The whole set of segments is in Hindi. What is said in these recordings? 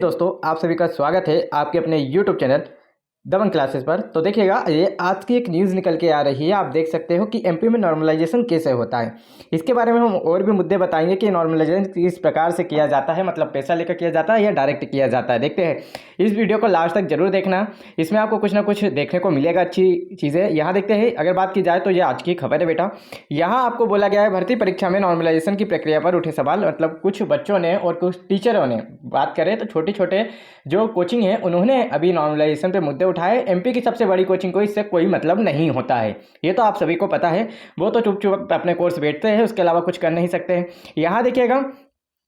दोस्तों, आप सभी का स्वागत है आपके अपने YouTube चैनल दबंग क्लासेस पर। तो देखिएगा, ये आज की एक न्यूज़ निकल के आ रही है। आप देख सकते हो कि एमपी में नॉर्मलाइजेशन कैसे होता है। इसके बारे में हम और भी मुद्दे बताएंगे कि नॉर्मलाइजेशन किस प्रकार से किया जाता है, मतलब पैसा लेकर किया जाता है या डायरेक्ट किया जाता है। देखते हैं, इस वीडियो को लास्ट तक जरूर देखना, इसमें आपको कुछ ना कुछ देखने को मिलेगा, अच्छी चीज़ें। यहाँ देखते हैं, अगर बात की जाए तो ये आज की खबर है बेटा। यहाँ आपको बोला गया है, भर्ती परीक्षा में नॉर्मलाइजेशन की प्रक्रिया पर उठे सवाल। मतलब कुछ बच्चों ने और कुछ टीचरों ने, बात करें तो छोटे छोटे जो कोचिंग है, उन्होंने अभी नॉर्मलाइजेशन पे मुद्दे उठाए। एमपी की सबसे बड़ी कोचिंग को इससे कोई मतलब नहीं होता है, ये तो आप सभी को पता है। वो तो चुप चुप अपने कोर्स बैठते हैं, उसके अलावा कुछ कर नहीं सकते हैं। यहाँ देखिएगा,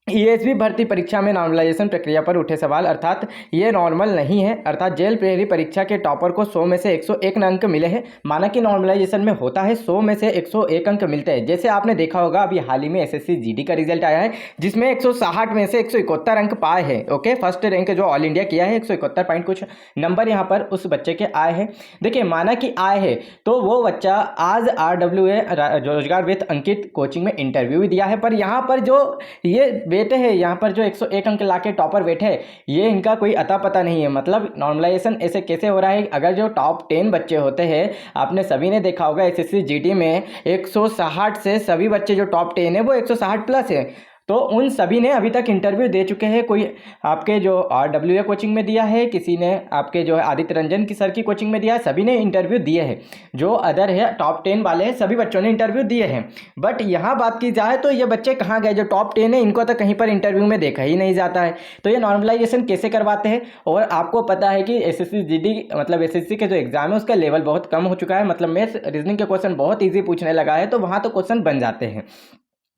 ईएसवी भर्ती परीक्षा में नॉर्मलाइजेशन प्रक्रिया पर उठे सवाल, अर्थात ये नॉर्मल नहीं है। अर्थात जेल प्रहरी परीक्षा के टॉपर को 100 में से 101 अंक मिले हैं। माना कि नॉर्मलाइजेशन में होता है 100 में से 101 अंक मिलते हैं। जैसे आपने देखा होगा, अभी हाल ही में एसएससी जीडी का रिजल्ट आया है, जिसमें 160 में से 171 अंक पाए हैं। ओके, फर्स्ट रैंक जो ऑल इंडिया किया है, 171 पॉइंट कुछ नंबर यहाँ पर उस बच्चे के आए हैं। देखिए, माना कि आए हैं तो वो बच्चा आज RWA रोजगार विद अंकित कोचिंग में इंटरव्यू भी दिया है। पर यहाँ पर जो ये बेटे हैं, यहाँ पर जो 101 अंक लाके टॉपर बैठे हैं, ये इनका कोई अता पता नहीं है। मतलब नॉर्मलाइजेशन ऐसे कैसे हो रहा है? अगर जो टॉप 10 बच्चे होते हैं, आपने सभी ने देखा होगा एसएससी जीडी में 160 से सभी बच्चे जो टॉप 10 है वो 160 प्लस है। तो उन सभी ने अभी तक इंटरव्यू दे चुके हैं। कोई आपके जो RWA कोचिंग में दिया है, किसी ने आपके जो आदित्य रंजन की सर की कोचिंग में दिया है, सभी ने इंटरव्यू दिए हैं। जो अदर है टॉप 10 वाले हैं, सभी बच्चों ने इंटरव्यू दिए हैं। बट यहाँ बात की जाए तो ये बच्चे कहाँ गए? जो टॉप 10 है, इनको तो कहीं पर इंटरव्यू में देखा ही नहीं जाता है। तो ये नॉर्मलाइजेशन कैसे करवाते हैं? और आपको पता है कि एसएससी जीडी मतलब एसएससी के जो एग्जाम है, उसका लेवल बहुत कम हो चुका है। मतलब मैथ्स रीजनिंग के क्वेश्चन बहुत ईजी पूछने लगा है, तो वहाँ तो क्वेश्चन बन जाते हैं।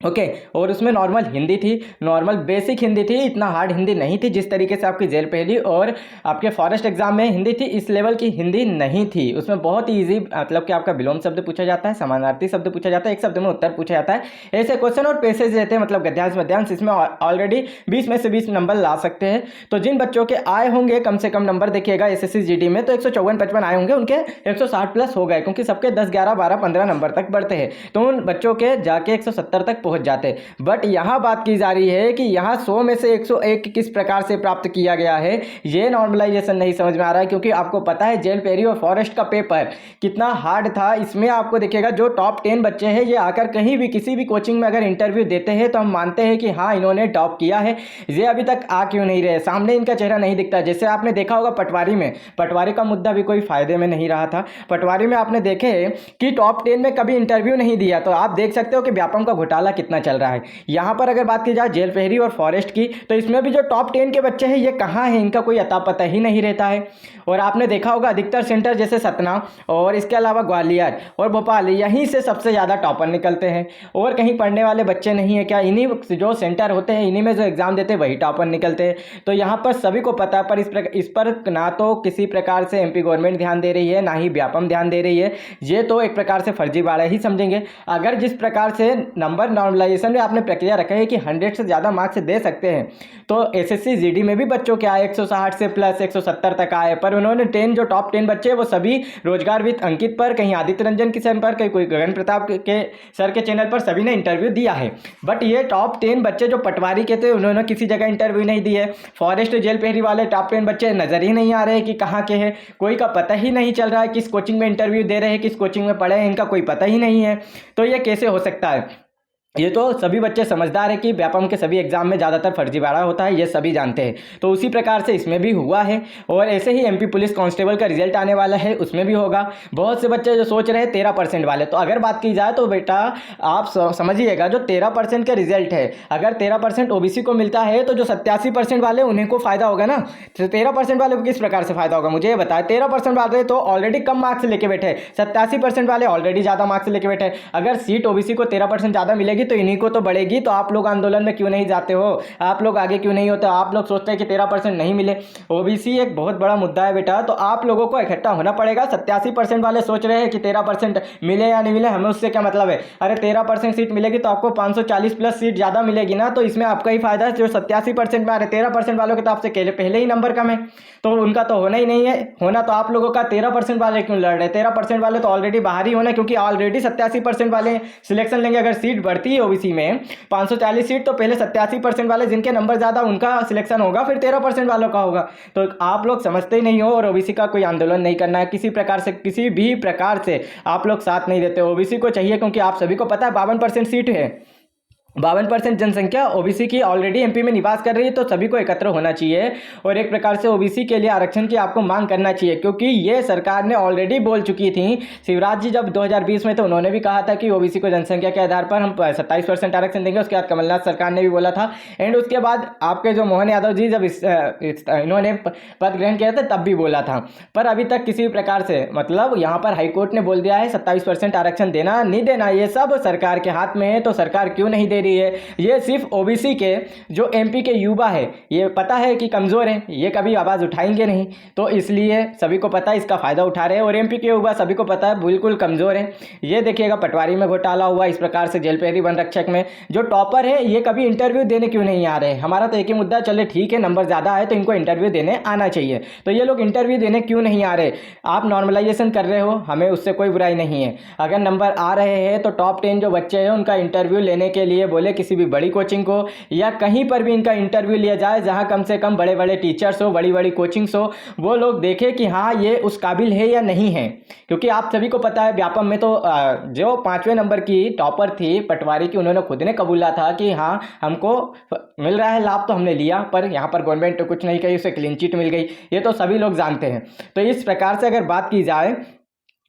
ओके, और उसमें नॉर्मल हिंदी थी, नॉर्मल बेसिक हिंदी थी, इतना हार्ड हिंदी नहीं थी। जिस तरीके से आपकी जेल पहली और आपके फॉरेस्ट एग्जाम में हिंदी थी, इस लेवल की हिंदी नहीं थी। उसमें बहुत ही ईजी, मतलब कि आपका विलोम शब्द पूछा जाता है, समानार्थी शब्द पूछा जाता है, एक शब्द में उत्तर पूछा जाता है, ऐसे क्वेश्चन और पैसेज रहते हैं, मतलब गद्यांश मध्यांश। इसमें ऑलरेडी 20 में से 20 नंबर ला सकते हैं। तो जिन बच्चों के आए होंगे कम से कम नंबर, देखिएगा एसएससी जीडी में तो 154-55 आए होंगे, उनके 160 प्लस हो गए, क्योंकि सबके 10, 11, 12, 15 नंबर तक बढ़ते हैं। तो उन बच्चों के जाके 170 तक पहुंच जाते। बट यहाँ बात की जा रही है कि यहाँ 100 में से 101 किस प्रकार से प्राप्त किया गया है, ये नॉर्मलाइजेशन नहीं समझ में आ रहा है। क्योंकि आपको पता है जेल पेरी और फॉरेस्ट का पेपर कितना हार्ड था। इसमें आपको देखिएगा, जो टॉप 10 बच्चे हैं, ये आकर कहीं भी किसी भी कोचिंग में अगर इंटरव्यू देते हैं तो हम मानते हैं कि हाँ, इन्होंने टॉप किया है। ये अभी तक आ क्यों नहीं रहे? सामने इनका चेहरा नहीं दिखता। जैसे आपने देखा होगा पटवारी में, पटवारी का मुद्दा भी कोई फायदे में नहीं रहा था। पटवारी में आपने देखे कि टॉप 10 में कभी इंटरव्यू नहीं दिया, तो आप देख सकते हो कि व्यापम का घोटाला कितना चल रहा है। यहाँ पर अगर बात की जाए जेल प्रहरी और फॉरेस्ट की, तो इसमें भी जो टॉप 10 के बच्चे हैं, ये कहाँ हैं? इनका कोई अता पता ही नहीं रहता है। और आपने देखा होगा अधिकतर सेंटर जैसे सतना और इसके अलावा ग्वालियर और भोपाल, यहीं से सबसे ज़्यादा टॉपर निकलते हैं। और कहीं पढ़ने वाले बच्चे नहीं है क्या? इन्हीं जो सेंटर होते हैं, इन्हीं में जो एग्जाम देते हैं, वही टॉपर निकलते हैं। तो यहाँ पर सभी को पता है, पर इस पर ना तो किसी प्रकार से एमपी गवर्नमेंट ध्यान दे रही है, ना ही व्यापम ध्यान दे रही है। ये तो एक प्रकार से फर्जीवाड़ा ही समझेंगे। अगर जिस प्रकार से नंबर नॉर्मलाइजेशन में आपने प्रक्रिया रखा है कि 100 से ज़्यादा मार्क्स दे सकते हैं, तो एसएससी जीडी में भी बच्चों के आए 160 से प्लस 170 तक आए। पर उन्होंने 10 जो टॉप 10 बच्चे, वो सभी रोजगार विद अंकित पर, कहीं आदित्य रंजन की चैनल पर, कहीं कोई गगन प्रताप के सर के चैनल पर, सभी ने इंटरव्यू दिया है। बट ये टॉप 10 बच्चे जो पटवारी के थे, उन्होंने किसी जगह इंटरव्यू नहीं दिए। फॉरेस्ट जेल पेहरी वाले टॉप 10 बच्चे नजर ही नहीं आ रहे कि कहाँ के हैं। कोई का पता ही नहीं चल रहा है किस कोचिंग में इंटरव्यू दे रहे हैं, किस कोचिंग में पढ़े हैं, इनका कोई पता ही नहीं है। तो ये कैसे हो सकता है? ये तो सभी बच्चे समझदार है कि व्यापम के सभी एग्जाम में ज़्यादातर फर्जीवाड़ा होता है, ये सभी जानते हैं। तो उसी प्रकार से इसमें भी हुआ है। और ऐसे ही एमपी पुलिस कांस्टेबल का रिजल्ट आने वाला है, उसमें भी होगा। बहुत से बच्चे जो सोच रहे हैं 13% वाले, तो अगर बात की जाए तो बेटा आप समझिएगा, जो 13% का रिजल्ट है, अगर 13% ओबीसी को मिलता है, तो जो 87% वाले, उन्हीं को फायदा होगा ना। तो 13% वाले को किस प्रकार से फायदा होगा, मुझे ये बताए। 13% वाले तो ऑलरेडी कम मार्क्स लेके बैठे, 87% वाले ऑलरेडी ज़्यादा मार्क्स लेके बैठे। अगर सीट ओबीसी को 13% ज़्यादा मिलेगी तो इन्हीं को तो बढ़ेगी। तो आप लोग आंदोलन में क्यों नहीं जाते हो? आप लोग आगे क्यों नहीं होते? आप लोग सोचते हैं कि 13% नहीं मिले। ओबीसी एक बहुत बड़ा मुद्दा है बेटा, तो आप लोगों को इकट्ठा होना पड़ेगा। 87% वाले सोच रहे हैं कि 13% मिले या नहीं मिले, हमें उससे क्या मतलब है। अरे 13% सीट मिलेगी तो आपको 540 प्लस सीट ज़्यादा मिलेगी ना, तो इसमें आपका ही फायदा है। जो 87% में आ रहे, 13% वालों के तो आपसे पहले ही नंबर कम है, तो उनका तो होना ही नहीं है। होना तो आप लोगों का, 13% वाले क्यों लड़ रहे हैं? 13% वाले तो ऑलरेडी बाहर ही होना, क्योंकि ऑलरेडी 87% वाले सिलेक्शन लेंगे। अगर सीट बढ़ती थी ओबीसी में 540 सीट, तो पहले 87% वाले जिनके नंबर ज़्यादा उनका सिलेक्शन होगा, फिर 13% वालों का होगा। तो आप लोग समझते ही नहीं हो और ओबीसी का कोई आंदोलन नहीं करना है किसी प्रकार से, किसी भी प्रकार से आप लोग साथ नहीं देते। ओबीसी को चाहिए, क्योंकि आप सभी को पता है 52% सीट है, 52% जनसंख्या ओबीसी की ऑलरेडी एमपी में निवास कर रही है, तो सभी को एकत्र होना चाहिए और एक प्रकार से ओबीसी के लिए आरक्षण की आपको मांग करना चाहिए, क्योंकि ये सरकार ने ऑलरेडी बोल चुकी थी। शिवराज जी जब 2020 में थे उन्होंने भी कहा था कि ओबीसी को जनसंख्या के आधार पर हम 27% आरक्षण देंगे। उसके बाद कमलनाथ सरकार ने भी बोला था, एंड उसके बाद आपके जो मोहन यादव जी जब इन्होंने पद ग्रहण किया था तब भी बोला था। पर अभी तक किसी प्रकार से मतलब यहाँ पर हाईकोर्ट ने बोल दिया है 27% आरक्षण देना नहीं देना ये सब सरकार के हाथ में है। तो सरकार क्यों नहीं दे रही है? ये सिर्फ ओबीसी के जो एमपी के युवा है ये पता है कि कमज़ोर हैं, ये कभी आवाज़ उठाएंगे नहीं, तो इसलिए सभी को पता है इसका फ़ायदा उठा रहे हैं। और एमपी के युवा सभी को पता है बिल्कुल कमज़ोर हैं। ये देखिएगा पटवारी में घोटाला हुआ, इस प्रकार से जेलपेरी वन रक्षक में जो टॉपर है ये कभी इंटरव्यू देने क्यों नहीं आ रहे? हमारा तो एक ही मुद्दा, चले ठीक है नंबर ज़्यादा है तो इनको इंटरव्यू देने आना चाहिए, तो ये लोग इंटरव्यू देने क्यों नहीं आ रहे? आप नॉर्मलाइजेशन कर रहे हो, हमें उससे कोई बुराई नहीं है। अगर नंबर आ रहे हैं तो टॉप 10 जो बच्चे हैं उनका इंटरव्यू लेने के लिए बोले किसी भी बड़ी कोचिंग को या कहीं पर भी इनका इंटरव्यू लिया जाए जहां कम से कम बड़े बड़े टीचर्स हो, बड़ी बड़ी कोचिंग्स हो, वो लोग देखें कि हाँ ये उस काबिल है या नहीं है। क्योंकि आप सभी को पता है व्यापम में तो जो 5वें नंबर की टॉपर थी पटवारी की, उन्होंने खुद ने कबूला था कि हाँ हमको मिल रहा है लाभ तो हमने लिया, पर यहाँ पर गवर्नमेंट तो कुछ नहीं कही, उसे क्लीन चिट मिल गई, ये तो सभी लोग जानते हैं। तो इस प्रकार से अगर बात की जाए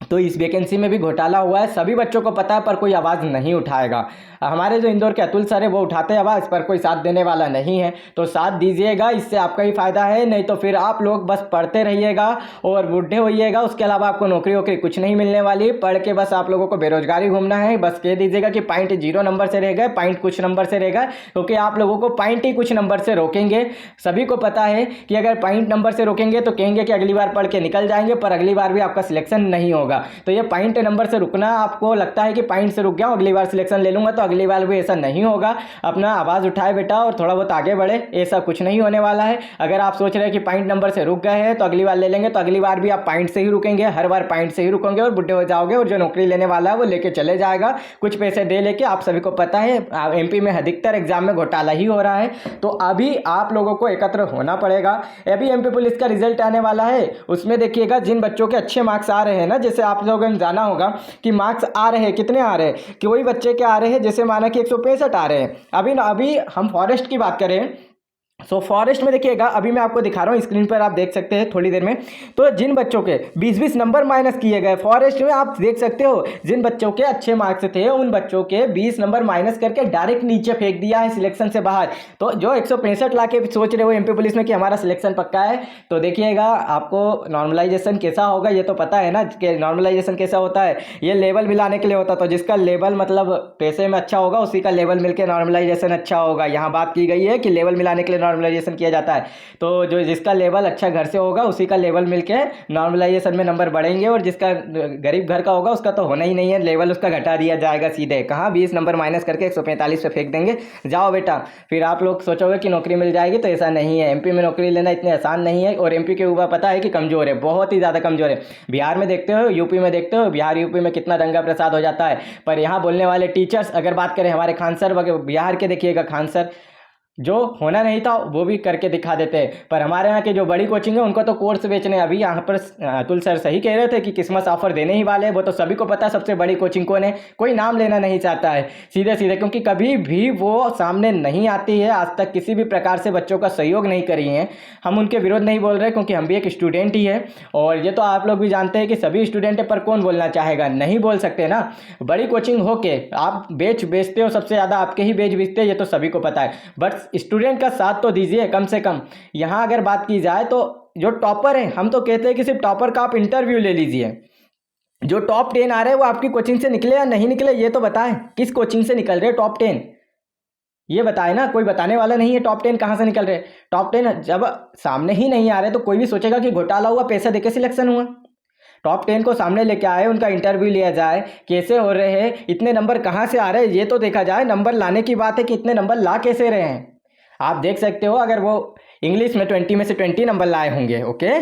तो इस वैकेंसी में भी घोटाला हुआ है, सभी बच्चों को पता है, पर कोई आवाज़ नहीं उठाएगा। हमारे जो इंदौर के अतुल सर है वो उठाते हैं आवाज़, पर कोई साथ देने वाला नहीं है। तो साथ दीजिएगा, इससे आपका ही फायदा है, नहीं तो फिर आप लोग बस पढ़ते रहिएगा और बूढ़े होइएगा, उसके अलावा आपको नौकरी वोकरी कुछ नहीं मिलने वाली। पढ़ के बस आप लोगों को बेरोजगारी घूमना है। बस कह दीजिएगा कि पॉइंट 0 नंबर से रह गए, पॉइंट कुछ नंबर से रह गए, क्योंकि आप लोगों को पॉइंट ही कुछ नंबर से रोकेंगे। सभी को पता है कि अगर पॉइंट नंबर से रोकेंगे तो कहेंगे कि अगली बार पढ़ के निकल जाएंगे, पर अगली बार भी आपका सिलेक्शन नहीं होगा। तो ये पॉइंट नंबर से रुकना, आपको लगता है कि पॉइंट से रुक गया अगली बार सिलेक्शन ले लूंगा, तो अगली बार भी ऐसा नहीं होगा। अपना आवाज़ उठाए बेटा और थोड़ा बहुत आगे बढ़े, ऐसा कुछ नहीं होने वाला है। अगर आप सोच रहे हैं कि पॉइंट नंबर से रुक गए हैं तो अगली बार ले लेंगे, तो अगली बार भी आप पॉइंट से ही रुकेंगे, हर बार पॉइंट से ही रुकेंगे और बुढ़े हो जाओगे, और जो नौकरी लेने वाला है वो लेके चले जाएगा कुछ पैसे दे लेके। आप सभी को पता है एमपी में अधिकतर एग्जाम में घोटाला ही हो रहा है। तो अभी आप लोगों को एकत्र होना पड़ेगा। अभी एमपी पुलिस का रिजल्ट आने वाला है, उसमें देखिएगा जिन बच्चों के अच्छे मार्क्स आ रहे हैं ना, जैसे आप लोगों ने जाना होगा कि मार्क्स आ रहे हैं, कितने आ रहे हैं कि वही बच्चे के आ रहे हैं, जैसे माना कि 165 आ रहे हैं। अभी हम फॉरेस्ट की बात करें सो फॉरेस्ट में देखिएगा, अभी मैं आपको दिखा रहा हूँ स्क्रीन पर, आप देख सकते हैं थोड़ी देर में। तो जिन बच्चों के 20-20 नंबर माइनस किए गए फॉरेस्ट में, आप देख सकते हो जिन बच्चों के अच्छे मार्क्स थे उन बच्चों के 20 नंबर माइनस करके डायरेक्ट नीचे फेंक दिया है सिलेक्शन से बाहर। तो जो 165 ला के सोच रहे हो एमपी पुलिस में कि हमारा सिलेक्शन पक्का है, तो देखिएगा आपको नॉर्मलाइजेशन कैसा होगा ये तो पता है ना कि नॉर्मलाइजेशन कैसा होता है। ये लेवल मिलाने के लिए होता, तो जिसका लेवल मतलब पैसे में अच्छा होगा उसी का लेवल मिलकर नॉर्मलाइजेशन अच्छा होगा। यहाँ बात की गई है कि लेवल मिलाने के लिए नॉर्मलाइजेशन किया जाता है, तो जो जिसका लेवल अच्छा घर से होगा उसी का लेवल मिलके नॉर्मलाइजेशन में नंबर बढ़ेंगे, और जिसका गरीब घर का होगा उसका तो होना ही नहीं है, लेवल उसका घटा दिया जाएगा सीधे। कहाँ 20 नंबर माइनस करके 145 पे फेंक देंगे, जाओ बेटा। फिर आप लोग सोचोगे कि नौकरी मिल जाएगी, तो ऐसा नहीं है। एमपी में नौकरी लेना इतने आसान नहीं है, और एमपी के युवा पता है कि कमज़ोर है, बहुत ही ज़्यादा कमज़ोर है। बिहार में देखते हो, यूपी में देखते हो, बिहार यूपी में कितना दंगा प्रसाद हो जाता है, पर यहाँ बोलने वाले टीचर्स अगर बात करें हमारे खान सर वगैरह, बिहार के देखिएगा खान सर जो होना नहीं था वो भी करके दिखा देते हैं। पर हमारे यहाँ के जो बड़ी कोचिंग है उनको तो कोर्स बेचने, अभी यहाँ पर अतुल सर सही कह रहे थे कि क्रिसमस ऑफर देने ही वाले हैं, वो तो सभी को पता है सबसे बड़ी कोचिंग कौन है, कोई नाम लेना नहीं चाहता है सीधे सीधे, क्योंकि कभी भी वो सामने नहीं आती है, आज तक किसी भी प्रकार से बच्चों का सहयोग नहीं करी है। हम उनके विरोध नहीं बोल रहे क्योंकि हम भी एक स्टूडेंट ही है, और ये तो आप लोग भी जानते हैं कि सभी स्टूडेंट है, पर कौन बोलना चाहेगा, नहीं बोल सकते ना। बड़ी कोचिंग होके आप बेचते हो, सबसे ज़्यादा आपके ही बेचते हैं, ये तो सभी को पता है, बट स्टूडेंट का साथ तो दीजिए कम से कम। यहाँ अगर बात की जाए तो जो टॉपर है, हम तो कहते हैं कि सिर्फ टॉपर का आप इंटरव्यू ले लीजिए। जो टॉप 10 आ रहे हैं वो आपकी कोचिंग से निकले या नहीं निकले ये तो बताएं, किस कोचिंग से निकल रहे टॉप 10 ये बताए ना, कोई बताने वाला नहीं है टॉप 10 कहाँ से निकल रहे। टॉप 10 जब सामने ही नहीं आ रहे तो कोई भी सोचेगा कि घोटाला हुआ, पैसा देके सिलेक्शन हुआ। टॉप 10 को सामने लेके आए, उनका इंटरव्यू लिया जाए, कैसे हो रहे हैं, इतने नंबर कहाँ से आ रहे हैं ये तो देखा जाए। नंबर लाने की बात है कि इतने नंबर ला कैसे रहे हैं। आप देख सकते हो, अगर वो इंग्लिश में 20 में से 20 नंबर लाए होंगे, ओके,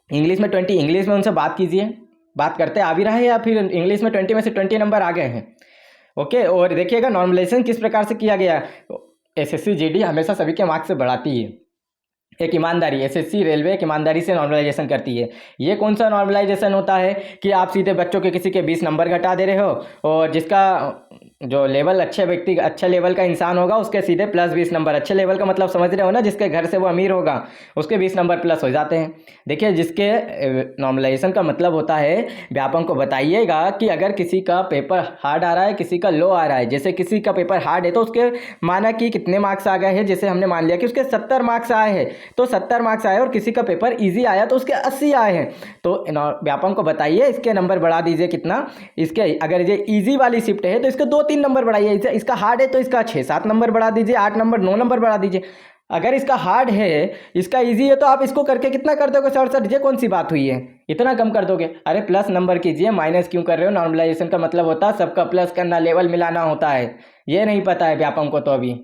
इंग्लिश में 20, इंग्लिश में उनसे बात कीजिए, बात करते आ भी रहे हैं, या फिर इंग्लिश में 20 में से 20 नंबर आ गए हैं, ओके, और देखिएगा नॉर्मलाइजेशन किस प्रकार से किया गया। एसएससी जीडी हमेशा सभी के मार्क्स से बढ़ाती है। एक ईमानदारी, एसएससी रेलवे एक ईमानदारी से नॉर्मलाइजेशन करती है। ये कौन सा नॉर्मलाइजेशन होता है कि आप सीधे बच्चों के किसी के 20 नंबर घटा दे रहे हो, और जिसका जो लेवल अच्छे व्यक्ति अच्छा लेवल का इंसान होगा उसके सीधे प्लस 20 नंबर। अच्छे लेवल का मतलब समझ रहे हो ना, जिसके घर से वो अमीर होगा उसके 20 नंबर प्लस हो जाते हैं। देखिए, जिसके नॉर्मलाइजेशन का मतलब होता है, व्यापक को बताइएगा कि अगर किसी का पेपर हार्ड आ रहा है, किसी का लो आ रहा है, जैसे किसी का पेपर हार्ड है तो उसके माना कि कितने मार्क्स आ गए हैं, जैसे हमने मान लिया कि उसके 70 मार्क्स आए हैं, तो 70 मार्क्स आए, और किसी का पेपर ईजी आया तो उसके 80 आए हैं, तो व्यापक को बताइए इसके नंबर बढ़ा दीजिए कितना। इसके अगर ये ईजी वाली शिफ्ट है तो इसके 2-3 नंबर बढ़ाइए, इसका हार्ड है तो इसका 6-7 नंबर बढ़ा दीजिए, 8 नंबर 9 नंबर बढ़ा दीजिए। अगर इसका हार्ड है, इसका इजी है, तो आप इसको करके कितना कर दोगे 67? ये कौन सी बात हुई है, इतना कम कर दोगे? अरे प्लस नंबर कीजिए, माइनस क्यों कर रहे हो? नॉर्मलाइजेशन का मतलब होता है सबका प्लस करना, लेवल मिलाना होता है। ये नहीं पता है व्यापक को, तो अभी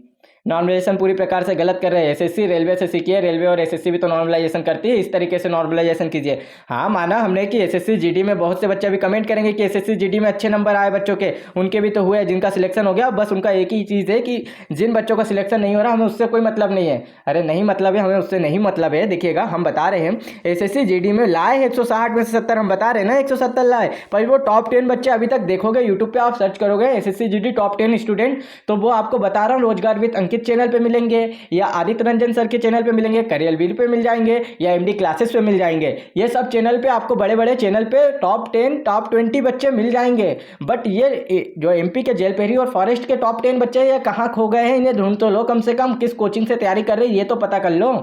नॉर्मलाइजेशन पूरी प्रकार से गलत कर रहे हैं। एसएससी रेलवे से सीखिए, रेलवे और एसएससी भी तो नॉर्मलाइजेशन करती है, इस तरीके से नॉर्मलाइजेशन कीजिए। हाँ, माना हमने कि एसएससी जीडी में बहुत से बच्चे भी कमेंट करेंगे कि एसएससी जीडी में अच्छे नंबर आए बच्चों के, उनके भी तो हुए जिनका सिलेक्शन हो गया। बस उनका एक ही चीज़ है कि जिन बच्चों का सिलेक्शन नहीं हो रहा हमें उससे कोई मतलब नहीं है। अरे नहीं मतलब है, हमें उससे नहीं मतलब है। देखिएगा, हम बता रहे हैं एसएससी जीडी में लाए 160 में से 70, हम बता रहे हैं ना 170 लाए, पर वो टॉप 10 बच्चे अभी तक देखोगे यूट्यूब पे, आप सर्च करोगे एसएससी जीडी टॉप 10 स्टूडेंट, तो वो आपको बता रहा हूँ रोजगार विद अंकित चैनल पे मिलेंगे, या आदित्य रंजन सर के चैनल पे मिलेंगे, करियर व्हील पे मिल जाएंगे, या एमडी क्लासेस पे मिल जाएंगे। ये सब चैनल पे आपको बड़े बड़े चैनल पे टॉप 10 टॉप 20 बच्चे मिल जाएंगे। बट ये जो एमपी के जेलपेरी और फॉरेस्ट के टॉप 10 बच्चे ये कहाँ खो गए हैं, इन्हें ढूंढ तो लो, कम से कम किस कोचिंग से तैयारी कर रहे हैं ये तो पता कर लो,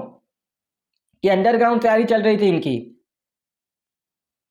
कि अंडरग्राउंड तैयारी चल रही थी इनकी।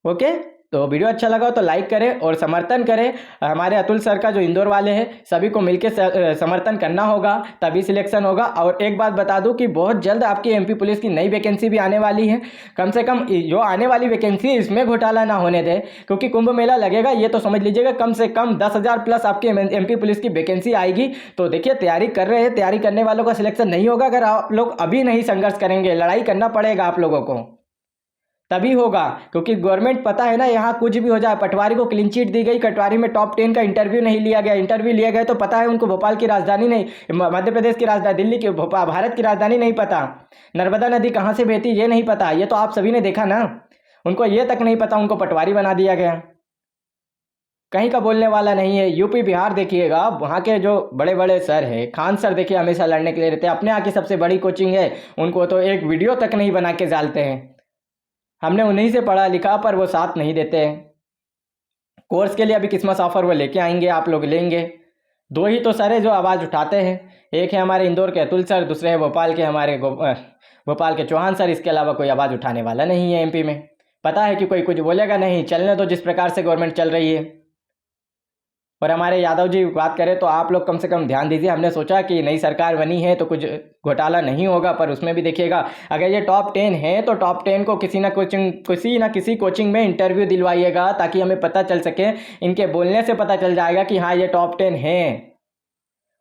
ओके, तो वीडियो अच्छा लगा तो लाइक करें और समर्थन करें। हमारे अतुल सर का जो इंदौर वाले हैं सभी को मिलकर समर्थन करना होगा, तभी सिलेक्शन होगा। और एक बात बता दूं कि बहुत जल्द आपकी एमपी पुलिस की नई वैकेंसी भी आने वाली है। कम से कम जो आने वाली वैकेंसी इसमें घोटाला ना होने दे, क्योंकि कुंभ मेला लगेगा, ये तो समझ लीजिएगा कम से कम 10,000 प्लस आपकी एमपी पुलिस की वैकेंसी आएगी। तो देखिए, तैयारी कर रहे हैं, तैयारी करने वालों का सिलेक्शन नहीं होगा अगर आप लोग अभी नहीं संघर्ष करेंगे। लड़ाई करना पड़ेगा आप लोगों को, तभी होगा। क्योंकि गवर्नमेंट पता है ना, यहाँ कुछ भी हो जाए, पटवारी को क्लीन चिट दी गई, पटवारी में टॉप 10 का इंटरव्यू नहीं लिया गया, इंटरव्यू लिया गया तो पता है उनको भोपाल की राजधानी नहीं, मध्य प्रदेश की राजधानी, दिल्ली की, भोपाल भारत की राजधानी नहीं पता, नर्मदा नदी कहाँ से बहती ये नहीं पता। ये तो आप सभी ने देखा ना, उनको ये तक नहीं पता, उनको पटवारी बना दिया गया। कहीं का बोलने वाला नहीं है। यूपी बिहार देखिएगा, वहाँ के जो बड़े बड़े सर हैं, खान सर देखिए हमेशा लड़ने के लिए रहते हैं, अपने यहाँ की सबसे बड़ी कोचिंग है, उनको तो एक वीडियो तक नहीं बना के डालते हैं। हमने उन्हीं से पढ़ा लिखा, पर वो साथ नहीं देते हैं। कोर्स के लिए अभी क्रिसमस ऑफर वो लेके आएंगे, आप लोग लेंगे। दो ही तो सर है जो आवाज़ उठाते हैं, एक है हमारे इंदौर के अतुल सर, दूसरे है भोपाल के हमारे भोपाल के चौहान सर। इसके अलावा कोई आवाज़ उठाने वाला नहीं है एमपी में। पता है कि कोई कुछ बोलेगा नहीं, चलने दो जिस प्रकार से गवर्नमेंट चल रही है। और हमारे यादव जी बात करें तो आप लोग कम से कम ध्यान दीजिए। हमने सोचा कि नई सरकार बनी है तो कुछ घोटाला नहीं होगा, पर उसमें भी देखिएगा अगर ये टॉप 10 है तो टॉप 10 को किसी ना किसी कोचिंग में इंटरव्यू दिलवाइएगा, ताकि हमें पता चल सके, इनके बोलने से पता चल जाएगा कि हाँ ये टॉप 10 हैं।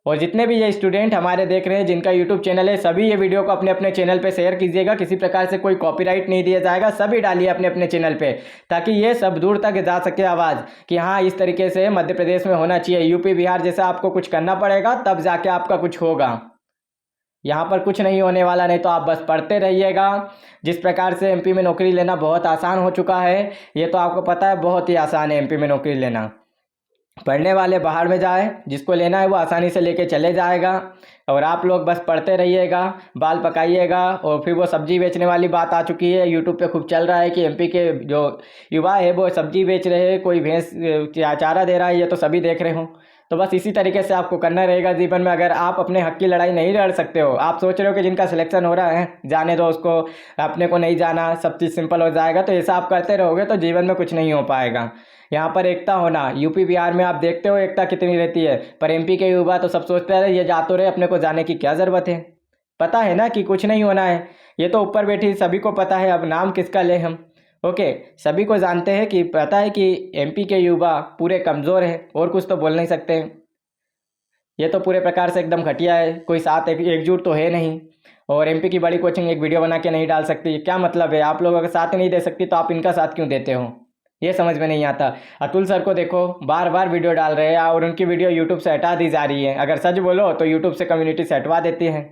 और जितने भी ये स्टूडेंट हमारे देख रहे हैं जिनका यूट्यूब चैनल है, सभी ये वीडियो को अपने अपने चैनल पे शेयर कीजिएगा। किसी प्रकार से कोई कॉपीराइट नहीं दिया जाएगा, सभी डालिए अपने अपने चैनल पे, ताकि ये सब दूर तक जा सके आवाज़ कि हाँ इस तरीके से मध्य प्रदेश में होना चाहिए। यूपी बिहार जैसा आपको कुछ करना पड़ेगा, तब जाके आपका कुछ होगा। यहाँ पर कुछ नहीं होने वाला, नहीं तो आप बस पढ़ते रहिएगा। जिस प्रकार से एमपी में नौकरी लेना बहुत आसान हो चुका है, ये तो आपको पता है, बहुत ही आसान है एमपी में नौकरी लेना। पढ़ने वाले बाहर में जाए, जिसको लेना है वो आसानी से लेके चले जाएगा, और आप लोग बस पढ़ते रहिएगा, बाल पकाइएगा। और फिर वो सब्जी बेचने वाली बात आ चुकी है, यूट्यूब पे खूब चल रहा है कि एमपी के जो युवा है वो सब्जी बेच रहे हैं, कोई भैंस चारा दे रहा है, ये तो सभी देख रहे हो। तो बस इसी तरीके से आपको करना रहेगा जीवन में। अगर आप अपने हक की लड़ाई नहीं लड़ सकते हो, आप सोच रहे हो कि जिनका सिलेक्शन हो रहा है जाने दो उसको, अपने को नहीं जाना, सब चीज़ सिंपल हो जाएगा, तो ऐसा आप करते रहोगे तो जीवन में कुछ नहीं हो पाएगा। यहाँ पर एकता होना, यूपी बिहार में आप देखते हो एकता कितनी रहती है, पर एमपी के युवा तो सब सोचते हैं ये जा तो रहे, अपने को जाने की क्या ज़रूरत है। पता है ना कि कुछ नहीं होना है, ये तो ऊपर बैठी सभी को पता है। अब नाम किसका ले हम, ओके, सभी को जानते हैं कि पता है कि एमपी के युवा पूरे कमज़ोर हैं, और कुछ तो बोल नहीं सकते हैं। ये तो पूरे प्रकार से एकदम घटिया है, कोई साथ एकजुट तो है नहीं। और एमपी की बड़ी कोचिंग एक वीडियो बना के नहीं डाल सकती, क्या मतलब है? आप लोग अगर साथ नहीं दे सकती तो आप इनका साथ क्यों देते हो? ये समझ में नहीं आता। अतुल सर को देखो, बार बार वीडियो डाल रहे हैं और उनकी वीडियो यूट्यूब से हटा दी जा रही है। अगर सच बोलो तो यूट्यूब से कम्युनिटी से हटवा देती है।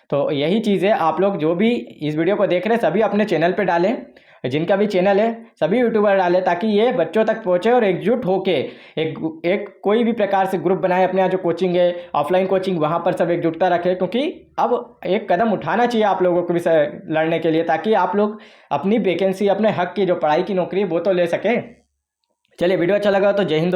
तो यही चीज़ है, आप लोग जो भी इस वीडियो को देख रहे हैं सभी अपने चैनल पे डालें, जिनका भी चैनल है सभी यूट्यूबर डालें, ताकि ये बच्चों तक पहुँचे और एकजुट होके एक कोई भी प्रकार से ग्रुप बनाए। अपने यहाँ जो कोचिंग है, ऑफलाइन कोचिंग, वहाँ पर सब एकजुटता रखें, क्योंकि अब एक कदम उठाना चाहिए आप लोगों को भी लड़ने के लिए, ताकि आप लोग अपनी वैकेंसी, अपने हक की जो पढ़ाई की नौकरी है वो तो ले सकें। चलिए, वीडियो अच्छा लगा तो जय हिंद।